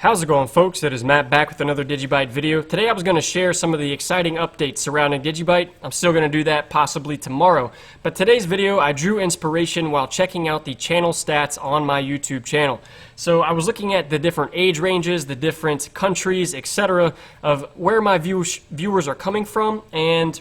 How's it going, folks? It is Matt back with another DigiByte video. Today I was going to share some of the exciting updates surrounding DigiByte. I'm still going to do that possibly tomorrow. But today's video, I drew inspiration while checking out the channel stats on my YouTube channel. So I was looking at the different age ranges, the different countries, etc. of where my viewers are coming from and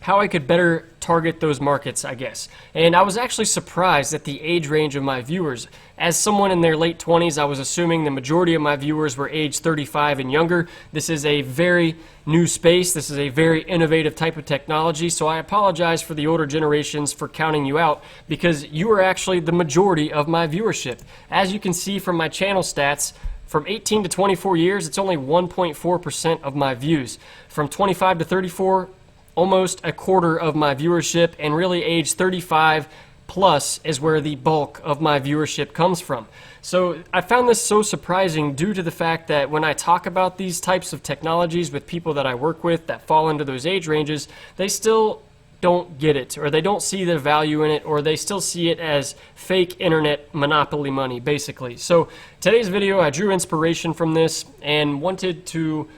how I could better target those markets, I guess. And I was actually surprised at the age range of my viewers. As someone in their late 20s, I was assuming the majority of my viewers were age 35 and younger. This is a very new space. This is a very innovative type of technology, so I apologize for the older generations for counting you out, because you are actually the majority of my viewership. As you can see from my channel stats, from 18 to 24 years, it's only 1.4% of my views. From 25 to 34, almost a quarter of my viewership, and really age 35 plus is where the bulk of my viewership comes from. So I found this so surprising due to the fact that when I talk about these types of technologies with people that I work with that fall into those age ranges, they still don't get it, or they don't see the value in it, or they still see it as fake internet monopoly money, basically. So today's video, I drew inspiration from this and wanted to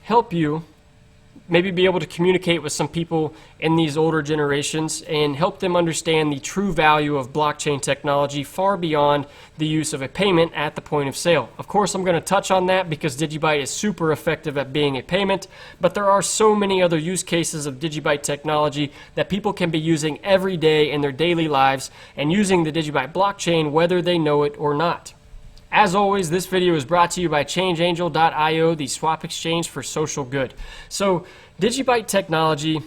help you maybe be able to communicate with some people in these older generations and help them understand the true value of blockchain technology far beyond the use of a payment at the point of sale. Of course, I'm going to touch on that because DigiByte is super effective at being a payment, but there are so many other use cases of DigiByte technology that people can be using every day in their daily lives and using the DigiByte blockchain whether they know it or not. As always, this video is brought to you by ChangeAngel.io, the swap exchange for social good. So, DigiByte technology,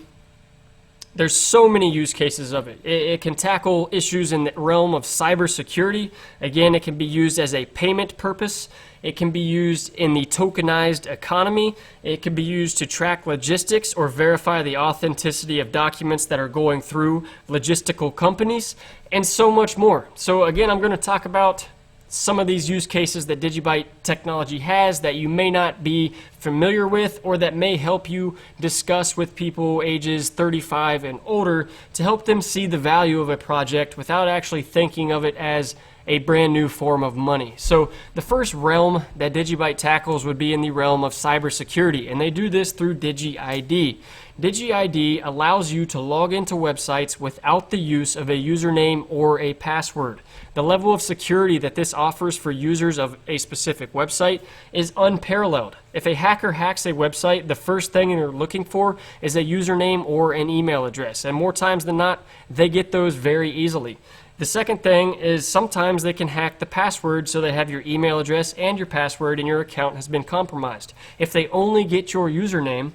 there's so many use cases of it. It can tackle issues in the realm of cybersecurity. Again, it can be used as a payment purpose. It can be used in the tokenized economy. It can be used to track logistics or verify the authenticity of documents that are going through logistical companies, and so much more. So again, I'm going to talk about some of these use cases that DigiByte technology has that you may not be familiar with, or that may help you discuss with people ages 35 and older to help them see the value of a project without actually thinking of it as a brand new form of money. So the first realm that DigiByte tackles would be in the realm of cybersecurity, and they do this through Digi-ID. Digi-ID allows you to log into websites without the use of a username or a password. The level of security that this offers for users of a specific website is unparalleled. If a hacker hacks a website, the first thing they're looking for is a username or an email address, and more times than not, they get those very easily. The second thing is sometimes they can hack the password, so they have your email address and your password and your account has been compromised. If they only get your username,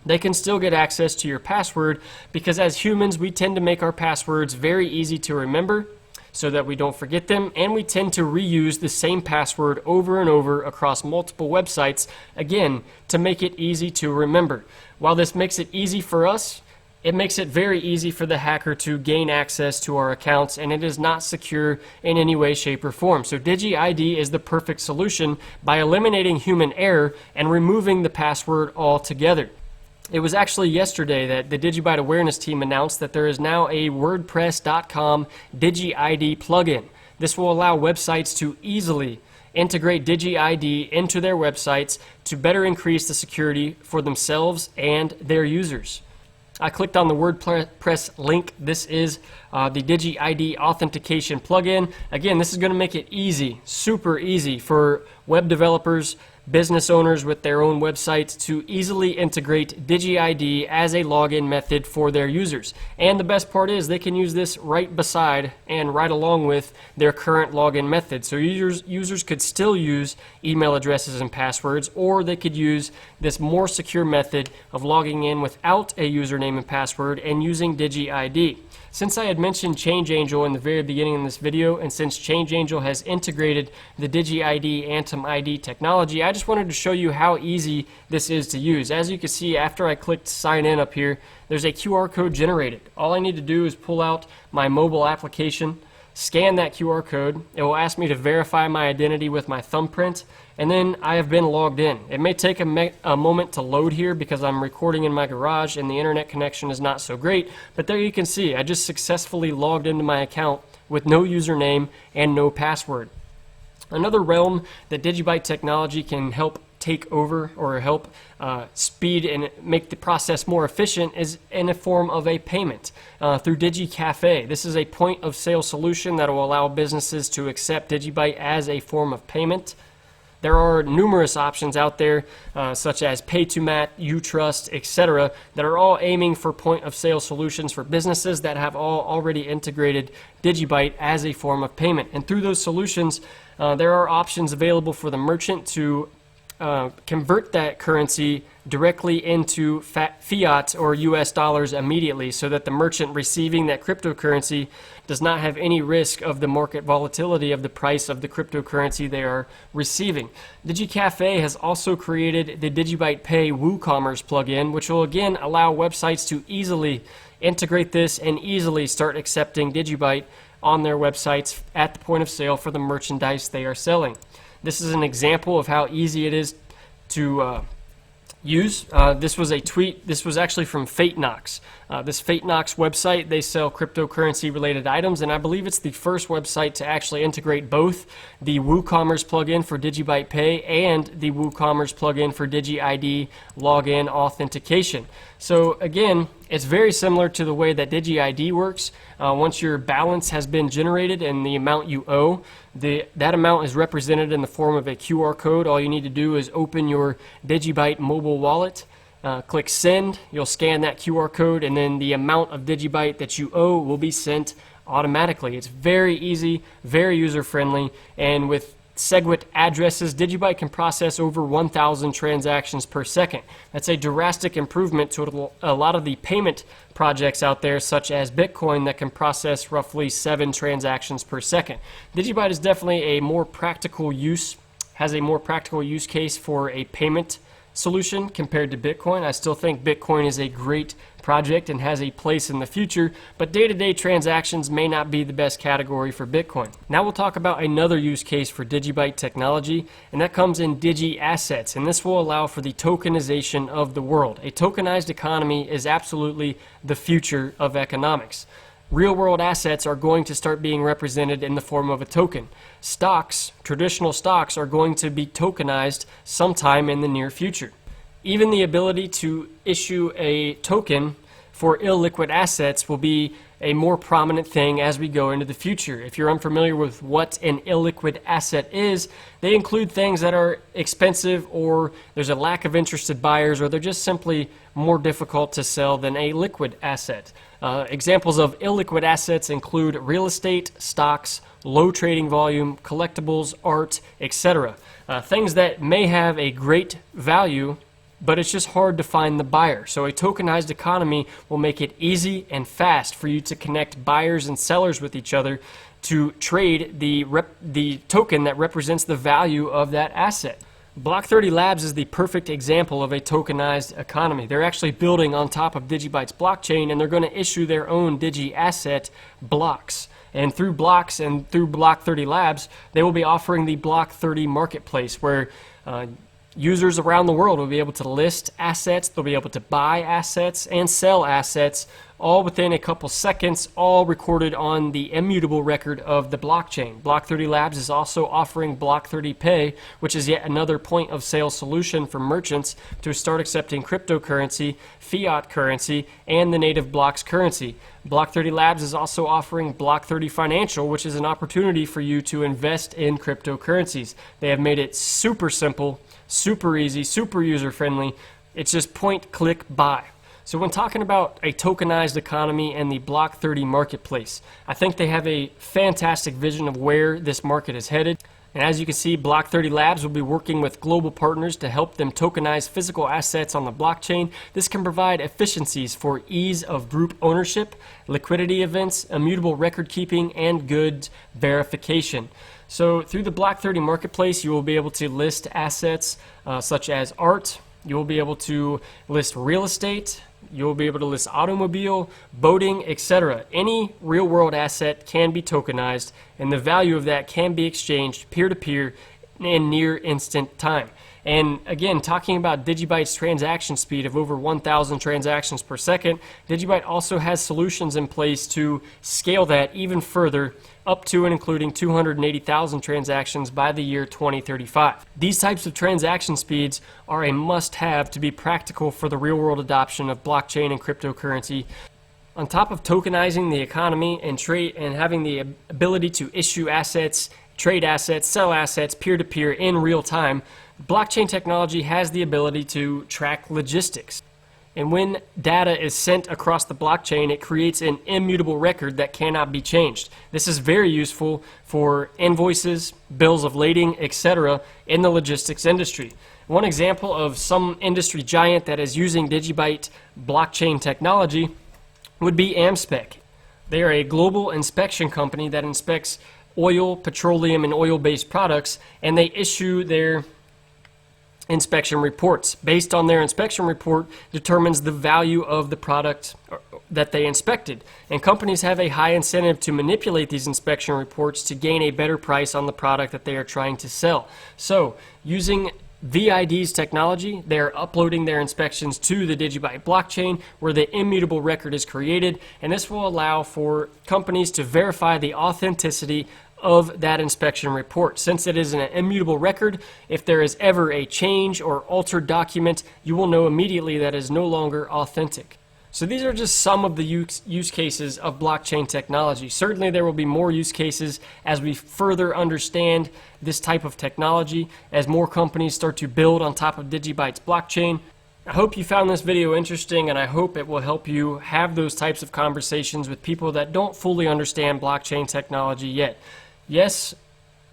they can still get access to your password, because as humans we tend to make our passwords very easy to remember so that we don't forget them, and we tend to reuse the same password over and over across multiple websites, again, to make it easy to remember. While this makes it easy for us, it makes it very easy for the hacker to gain access to our accounts, and it is not secure in any way, shape, or form. So Digi-ID is the perfect solution by eliminating human error and removing the password altogether. It was actually yesterday that the DigiByte awareness team announced that there is now a WordPress.com Digi-ID plugin. This will allow websites to easily integrate Digi-ID into their websites to better increase the security for themselves and their users. I clicked on the WordPress link. This is the Digi-ID authentication plugin. Again, this is going to make it easy, super easy for web developers, business owners with their own websites to easily integrate Digi-ID as a login method for their users. And the best part is they can use this right beside and right along with their current login method. So users could still use email addresses and passwords, or they could use this more secure method of logging in without a username and password and using Digi-ID. Since I had mentioned ChangeAngel in the very beginning of this video, and since ChangeAngel has integrated the Digi-ID Atom ID technology, I just wanted to show you how easy this is to use. As you can see, after I clicked sign in up here, there's a QR code generated. All I need to do is pull out my mobile application, scan that QR code. It will ask me to verify my identity with my thumbprint, and then I have been logged in. It may take a moment to load here because I'm recording in my garage and the internet connection is not so great, but there you can see I just successfully logged into my account with no username and no password. Another realm that DigiByte technology can help take over or help speed and make the process more efficient is in a form of a payment through DigiCafe. This is a point of sale solution that will allow businesses to accept DigiByte as a form of payment. There are numerous options out there, such as Pay2Mat, Utrust, etc., that are all aiming for point of sale solutions for businesses that have all already integrated DigiByte as a form of payment. And through those solutions, there are options available for the merchant to convert that currency directly into fiat or US dollars immediately, so that the merchant receiving that cryptocurrency does not have any risk of the market volatility of the price of the cryptocurrency they are receiving. DigiCafe has also created the DigiByte Pay WooCommerce plugin, which will again allow websites to easily integrate this and easily start accepting DigiByte on their websites at the point of sale for the merchandise they are selling. This is an example of how easy it is to use. This was a tweet. This was actually from FateNox. This FateNox website, they sell cryptocurrency related items, and I believe it's the first website to actually integrate both the WooCommerce plugin for DigiByte Pay and the WooCommerce plugin for Digi-ID login authentication. So again, it's very similar to the way that Digi-ID works. Once your balance has been generated and the amount you owe, that amount is represented in the form of a QR code. All you need to do is open your DigiByte mobile wallet, click send, you'll scan that QR code, and then the amount of DigiByte that you owe will be sent automatically. It's very easy, very user-friendly, and with SegWit addresses, DigiByte can process over 1,000 transactions per second. That's a drastic improvement to a lot of the payment projects out there, such as Bitcoin, that can process roughly 7 transactions per second. DigiByte is definitely a more practical use, has a more practical use case for a payment solution compared to Bitcoin. I still think Bitcoin is a great project and has a place in the future, but day-to-day transactions may not be the best category for Bitcoin. Now we'll talk about another use case for DigiByte technology, and that comes in Digi Assets, and this will allow for the tokenization of the world. A tokenized economy is absolutely the future of economics. Real-world assets are going to start being represented in the form of a token. Stocks, traditional stocks, are going to be tokenized sometime in the near future. Even the ability to issue a token for illiquid assets will be a more prominent thing as we go into the future. If you're unfamiliar with what an illiquid asset is, they include things that are expensive, or there's a lack of interested buyers, or they're just simply more difficult to sell than a liquid asset. Examples of illiquid assets include real estate, stocks, low trading volume, collectibles, art, etc. Things that may have a great value, but it's just hard to find the buyer. So a tokenized economy will make it easy and fast for you to connect buyers and sellers with each other to trade the token that represents the value of that asset. Block 30 Labs is the perfect example of a tokenized economy. They're actually building on top of DigiByte's blockchain, and they're going to issue their own Digi asset blocks. And through blocks and through Block 30 Labs, they will be offering the Block 30 marketplace, where users around the world will be able to list assets, they'll be able to buy assets and sell assets, all within a couple seconds, all recorded on the immutable record of the blockchain. Block 30 Labs is also offering Block 30 Pay, which is yet another point of sale solution for merchants to start accepting cryptocurrency, fiat currency, and the native blocks currency. Block 30 Labs is also offering Block 30 Financial, which is an opportunity for you to invest in cryptocurrencies. They have made it super simple, super easy, super user-friendly. It's just point, click, buy. So when talking about a tokenized economy and the Block 30 marketplace, I think they have a fantastic vision of where this market is headed. And as you can see, Block 30 Labs will be working with global partners to help them tokenize physical assets on the blockchain. This can provide efficiencies for ease of group ownership, liquidity events, immutable record keeping, and goods verification. So through the Block 30 marketplace, you will be able to list assets such as art. You will be able to list real estate. You will be able to list automobile, boating, etc. Any real-world asset can be tokenized, and the value of that can be exchanged peer-to-peer in near instant time. And again, talking about DigiByte's transaction speed of over 1,000 transactions per second, DigiByte also has solutions in place to scale that even further, up to and including 280,000 transactions by the year 2035. These types of transaction speeds are a must-have to be practical for the real-world adoption of blockchain and cryptocurrency. On top of tokenizing the economy and trade and having the ability to issue assets, trade assets, sell assets peer-to-peer in real time, blockchain technology has the ability to track logistics. And when data is sent across the blockchain, it creates an immutable record that cannot be changed. This is very useful for invoices, bills of lading, etc. in the logistics industry. One example of some industry giant that is using DigiByte blockchain technology would be Amspec. They are a global inspection company that inspects oil, petroleum, and oil-based products, and they issue their inspection reports. Based on their inspection report determines the value of the product that they inspected. And companies have a high incentive to manipulate these inspection reports to gain a better price on the product that they are trying to sell. So, using VID's technology, they're uploading their inspections to the DigiByte blockchain where the immutable record is created, and this will allow for companies to verify the authenticity of that inspection report. Since it is an immutable record, if there is ever a change or altered document, you will know immediately that it is no longer authentic. So these are just some of the use cases of blockchain technology. Certainly there will be more use cases as we further understand this type of technology, as more companies start to build on top of DigiByte's blockchain. I hope you found this video interesting, and I hope it will help you have those types of conversations with people that don't fully understand blockchain technology yet. Yes,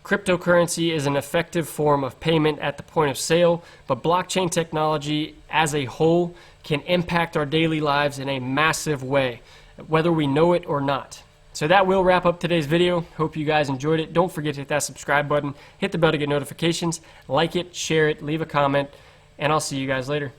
cryptocurrency is an effective form of payment at the point of sale, but blockchain technology as a whole can impact our daily lives in a massive way, whether we know it or not. So that will wrap up today's video. Hope you guys enjoyed it. Don't forget to hit that subscribe button, hit the bell to get notifications, like it, share it, leave a comment, and I'll see you guys later.